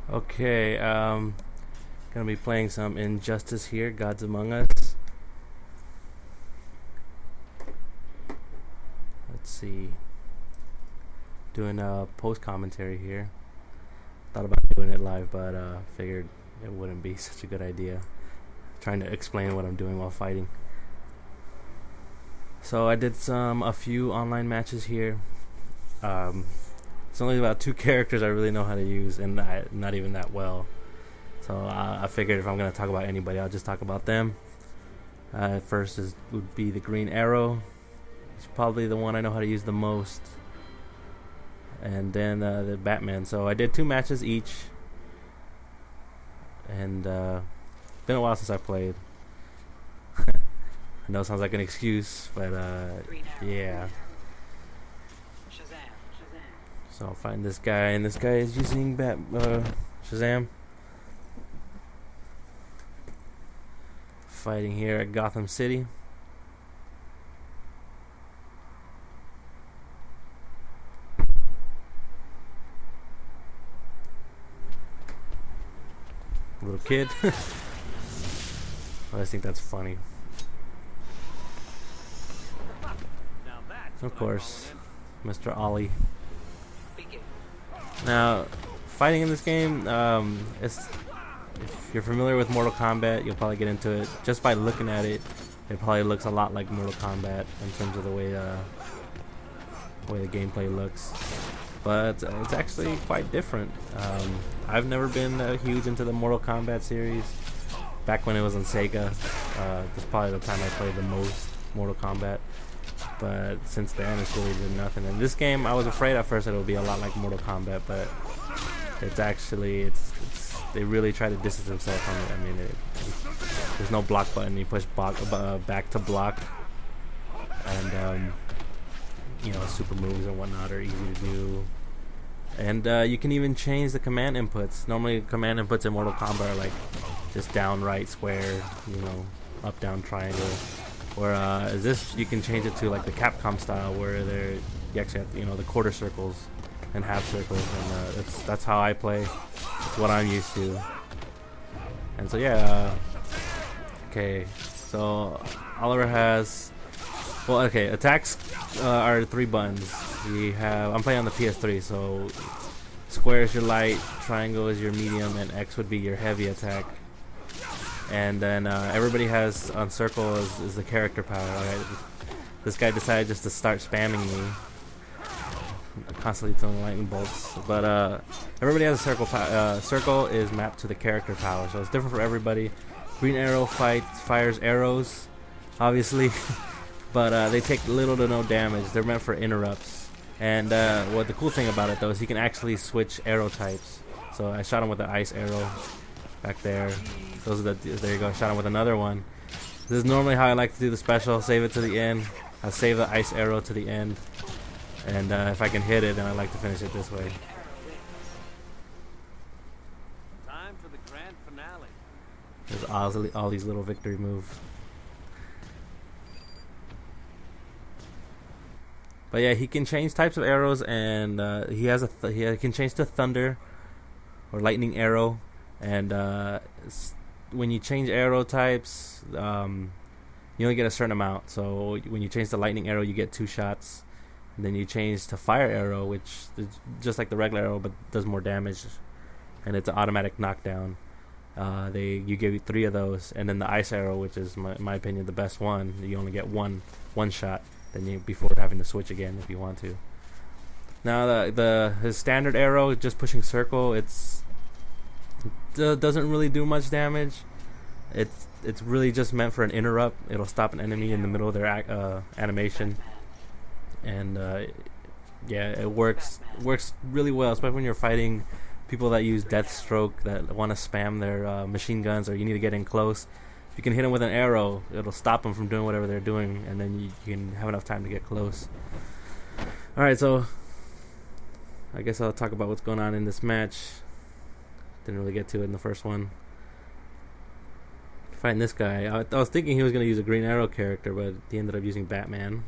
Okay, gonna be playing some Injustice here, Gods Among Us. Let's see. Doing a post commentary here. Thought about doing it live, but figured it wouldn't be such a good idea. Trying to explain what I'm doing while fighting. So I did a few online matches here. It's only about 2 characters I really know how to use, and not even that well. So I figured if I'm gonna talk about anybody, I'll just talk about them. First would be the Green Arrow. He's probably the one I know how to use the most. And then the Batman. So I did 2 matches each, and been a while since I played. I know it sounds like an excuse, but yeah. So I'll find this guy, and this guy is using Shazam. Fighting here at Gotham City. Little kid. I think that's funny. Of course, Mr. Ollie. Now, fighting in this game, if you're familiar with Mortal Kombat, you'll probably get into it. Just by looking at it, it probably looks a lot like Mortal Kombat in terms of the way the gameplay looks. But it's actually quite different. I've never been huge into the Mortal Kombat series. Back when it was on Sega, that's probably the time I played the most Mortal Kombat. But since then, it's really been nothing. In this game, I was afraid at first that it would be a lot like Mortal Kombat, but it's actually they really try to distance themselves from it. I mean, there's no block button. You push back to block, and super moves and whatnot are easy to do. And you can even change the command inputs. Normally, command inputs in Mortal Kombat are like just down, right, square, up, down, triangle. Whereas this, you can change it to like the Capcom style, where you actually have the quarter circles and half circles, and that's how I play. It's what I'm used to. And so yeah, okay. So Oliver has, attacks are 3 buttons. I'm playing on the PS3, so square is your light, triangle is your medium, and X would be your heavy attack. And then everybody has on circle is the character power. Alright, this guy decided just to start spamming me, constantly throwing lightning bolts. But everybody has a circle. Circle is mapped to the character power, so it's different for everybody. Green Arrow fires arrows, obviously, but they take little to no damage. They're meant for interrupts. And what the cool thing about it though is he can actually switch arrow types. So I shot him with the ice arrow back there. There you go. Shot him with another one. This is normally how I like to do the special. Save it to the end. I save the ice arrow to the end, and if I can hit it, then I like to finish it this way. Time for the grand finale. There's all these little victory moves. But yeah, he can change types of arrows, and he can change to thunder or lightning arrow, and when you change arrow types, you only get a certain amount. So when you change to lightning arrow, you get 2 shots. And then you change to fire arrow, which is just like the regular arrow but does more damage, and it's an automatic knockdown. You give you 3 of those, and then the ice arrow, which is in my opinion the best one. You only get one shot. Then before having to switch again if you want to. Now his standard arrow, just pushing circle, doesn't really do much damage. It's really just meant for an interrupt. It'll stop an enemy in the middle of their animation, and it works really well, especially when you're fighting people that use Deathstroke, that want to spam their machine guns, or you need to get in close. If you can hit them with an arrow, it'll stop them from doing whatever they're doing, and then you can have enough time to get close. Alright, so I guess I'll talk about what's going on in this match. Didn't really get to it in the first one. Fighting this guy. I was thinking he was going to use a Green Arrow character, but he ended up using Batman.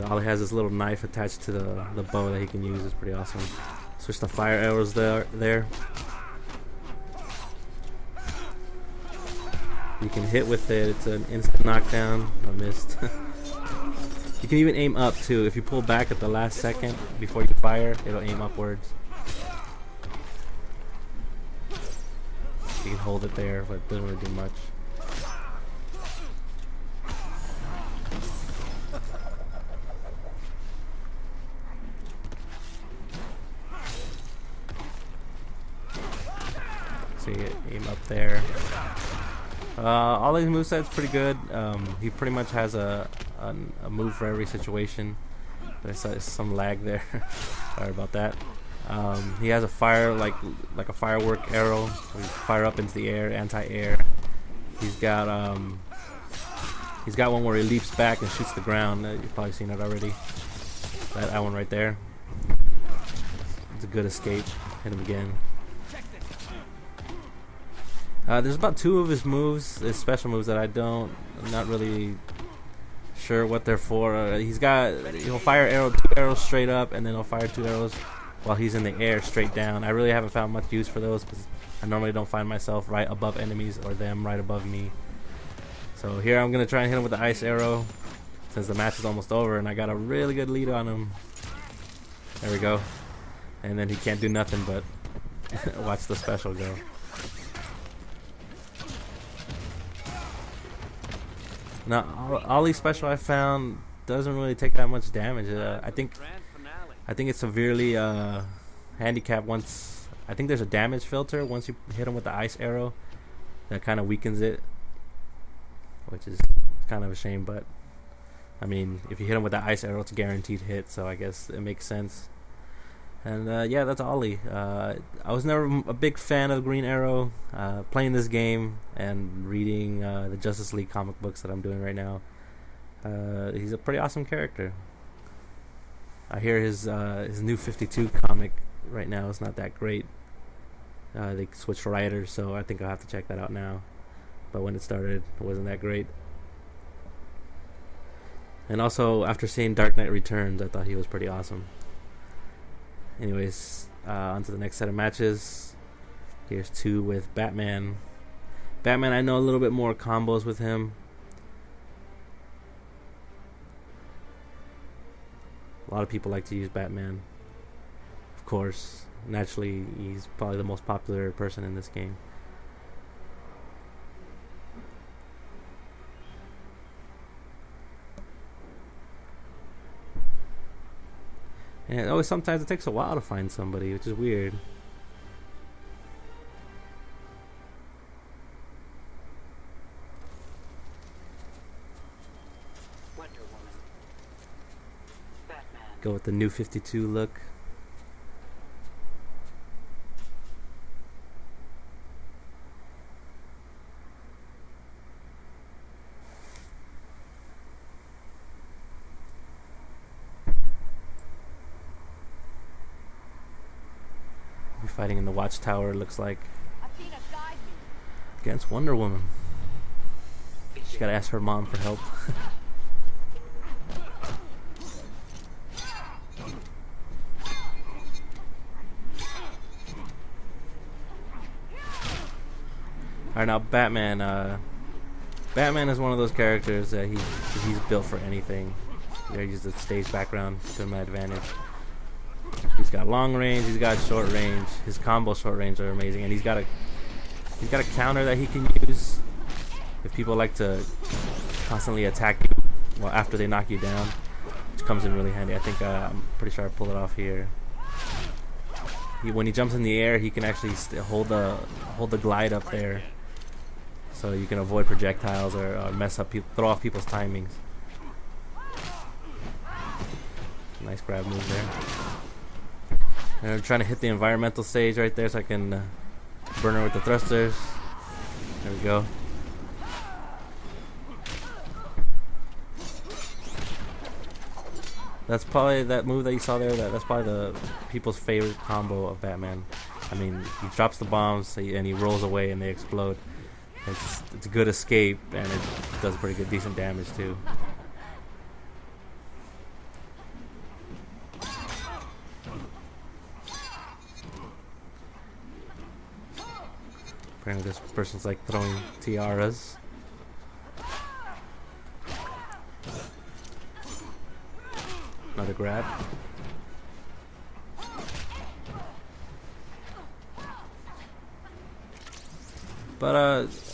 All he has is a little knife attached to the bow that he can use. Is pretty awesome. Switch the fire arrows there. You can hit with it. It's an instant knockdown. I missed. You can even aim up too. If you pull back at the last second before you fire, it'll aim upwards. You can hold it there, but it doesn't really do much. So you aim up there. All these movesets pretty good. He pretty much has a move for every situation. There's some lag there. Sorry about that. He has a fire like a firework arrow. So you fire up into the air, anti-air. He's got one where he leaps back and shoots the ground. You've probably seen it already. That one right there. It's a good escape. Hit him again. There's about 2 of his moves, his special moves, that I'm not really sure what they're for. He'll fire 2 arrows straight up, and then he'll fire 2 arrows while he's in the air straight down. I really haven't found much use for those because I normally don't find myself right above enemies or them right above me. So here I'm gonna try and hit him with the ice arrow since the match is almost over, and I got a really good lead on him. There we go. And then he can't do nothing but watch the special go. Now, Ollie's special I found doesn't really take that much damage. I think it's severely handicapped once. I think there's a damage filter once you hit him with the ice arrow that kind of weakens it, which is kind of a shame. But I mean, if you hit him with the ice arrow, it's a guaranteed hit, so I guess it makes sense. And yeah, that's Ollie. I was never a big fan of Green Arrow. Playing this game and reading the Justice League comic books that I'm doing right now, he's a pretty awesome character. I hear his new 52 comic right now is not that great. They switched writers, so I think I'll have to check that out now. But when it started, it wasn't that great. And also, after seeing Dark Knight Returns, I thought he was pretty awesome. Anyways, on to the next set of matches. Here's 2 with Batman. Batman, I know a little bit more combos with him. A lot of people like to use Batman. Of course, naturally, he's probably the most popular person in this game. And always sometimes it takes a while to find somebody, which is weird. Wonder Woman. Batman. Go with the new 52 look. Fighting in the Watchtower, looks like, against Wonder Woman. She gotta ask her mom for help. Alright, now Batman. Batman is one of those characters that he's built for anything. He uses the stage background to my advantage. He's got long range, he's got short range. His combo short range are amazing, and he's got a counter that he can use if people like to constantly attack you after they knock you down, which comes in really handy. I think I'm pretty sure I pull it off here. When he jumps in the air, he can actually hold the glide up there, so you can avoid projectiles or mess up throw off people's timings. Nice grab move there. And I'm trying to hit the environmental stage right there so I can burn her with the thrusters. There we go. That's probably that move that you saw there. That's probably the people's favorite combo of Batman. I mean, he drops the bombs and he rolls away and they explode. It's a good escape, and it does pretty good, decent damage too. Apparently this person's like throwing tiaras. Another grab. But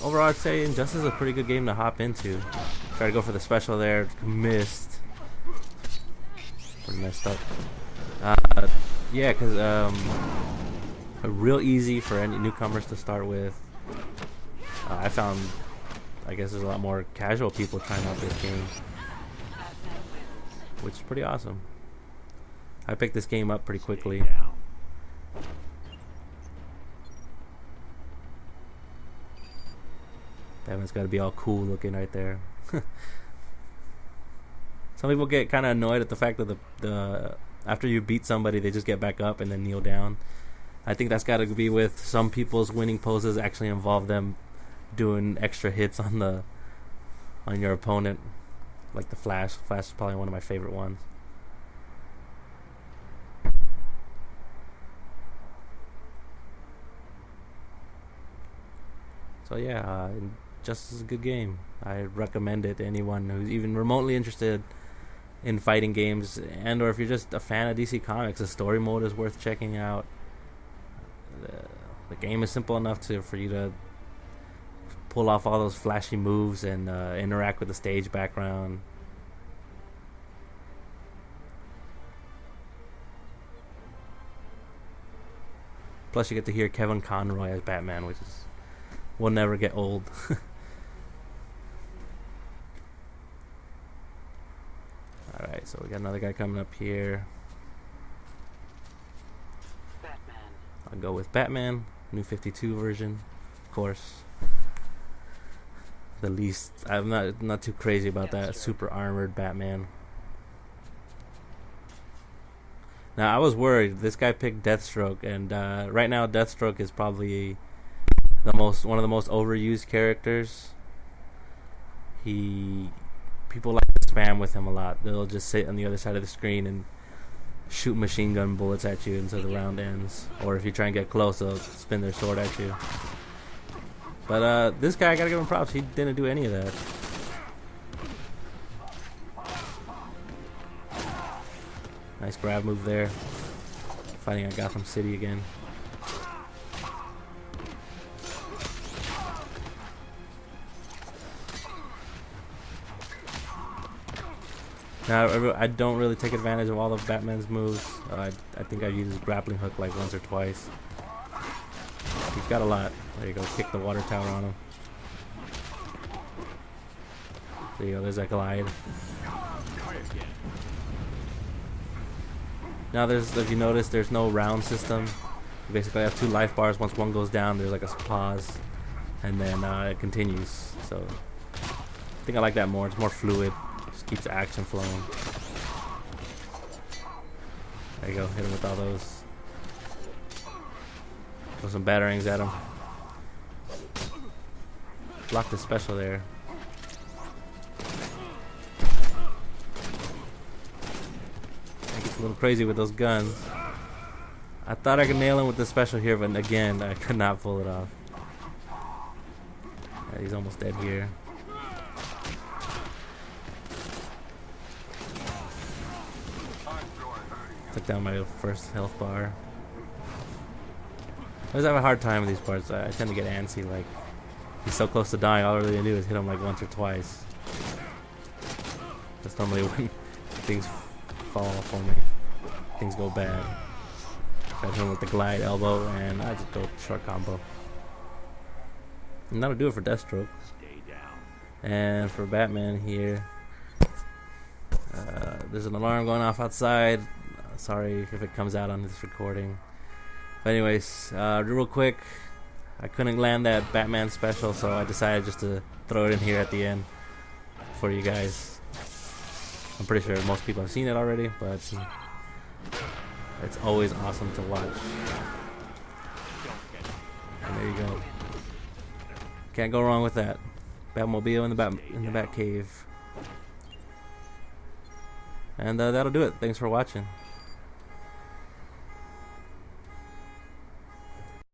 overall, I'd say Injustice is a pretty good game to hop into. Try to go for the special there, missed. Pretty messed up. Yeah, because real easy for any newcomers to start with. I found, I guess there's a lot more casual people trying out this game, which is pretty awesome. I picked this game up pretty quickly. Batman's got to be all cool looking right there. Some people get kind of annoyed at the fact that the after you beat somebody, they just get back up and then kneel down. I think that's got to be with some people's winning poses actually involve them doing extra hits on your opponent, like the Flash. Flash is probably one of my favorite ones. So yeah, Justice is a good game. I recommend it to anyone who's even remotely interested in fighting games, and or if you're just a fan of DC Comics, the story mode is worth checking out. The game is simple enough for you to pull off all those flashy moves and interact with the stage background. Plus you get to hear Kevin Conroy as Batman, which will never get old. Alright, so we got another guy coming up here. Batman. I'll go with Batman, new 52 version, of course. The least, I'm not too crazy about that super armored Batman. Now I was worried. This guy picked Deathstroke, and right now Deathstroke is probably one of the most overused characters. People like to spam with him a lot. They'll just sit on the other side of the screen and shoot machine gun bullets at you until the round ends. Or if you try and get close, they'll spin their sword at you. But this guy, I gotta give him props. He didn't do any of that. Nice grab move there. Fighting at Gotham City again. Now, I don't really take advantage of all of Batman's moves. I think I've used his grappling hook like once or twice. He's got a lot. There you go, kick the water tower on him. There you go, there's that glide. Now if you notice, there's no round system. You basically have 2 life bars. Once one goes down, there's like a pause, and then it continues. So I think I like that more. It's more fluid. Just keeps the action flowing. There you go, hit him with all those. Throw some batterings at him. Block the special there. It gets a little crazy with those guns. I thought I could nail him with the special here, but again, I could not pull it off. Yeah, he's almost dead here. Took down my first health bar. I always have a hard time with these parts. I tend to get antsy. Like, he's so close to dying, all I really do is hit him like once or twice. That's normally when things fall for me. Things go bad. I hit him with the glide elbow, and I just go short combo. And that'll do it for Deathstroke. And for Batman here, there's an alarm going off outside. Sorry if it comes out on this recording. But anyways, real quick, I couldn't land that Batman special, so I decided just to throw it in here at the end for you guys. I'm pretty sure most people have seen it already, but it's always awesome to watch. And there you go. Can't go wrong with that. Batmobile in the Bat Cave. And that'll do it. Thanks for watching.